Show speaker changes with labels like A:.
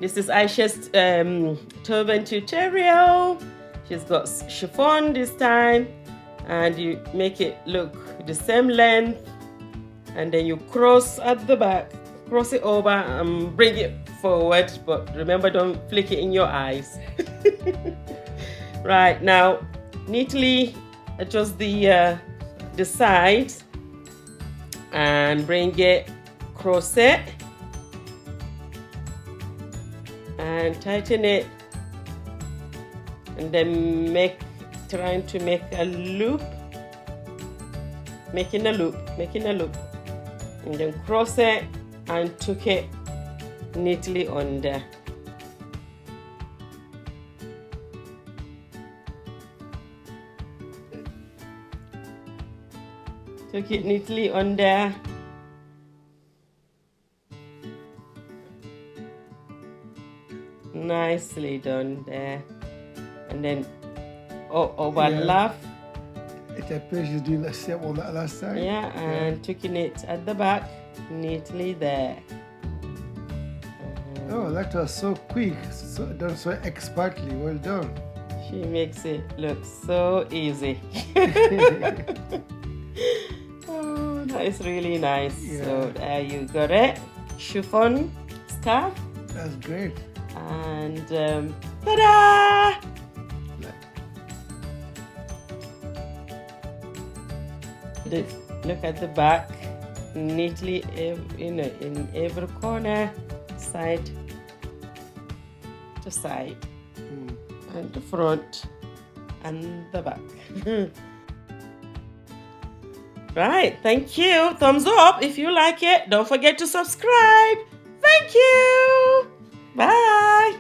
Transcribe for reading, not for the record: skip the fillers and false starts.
A: This is Aisha's turban tutorial. She's got chiffon this time, and you make it look the same length, and then you cross at the back, cross it over and bring it forward, but remember, don't flick it in your eyes. Right, now neatly adjust the sides and bring it, cross it and tighten it, and then trying to make a loop, making a loop, and then cross it and tuck it neatly under. Tuck it neatly under. Nicely done there. And then overlap.
B: It appears you're doing the same on that last side.
A: Yeah, and tucking it at the back neatly there.
B: Oh, that was so quick, done so expertly. Well done.
A: She makes it look so easy. Oh, that is really nice.
B: Yeah.
A: So there you got it. Chiffon scarf.
B: That's great.
A: And ta-da! Look at the back, neatly in every corner, side to side, and the front and the back. Right, thank you. Thumbs up if you like it. Don't forget to subscribe. Thank you. Bye.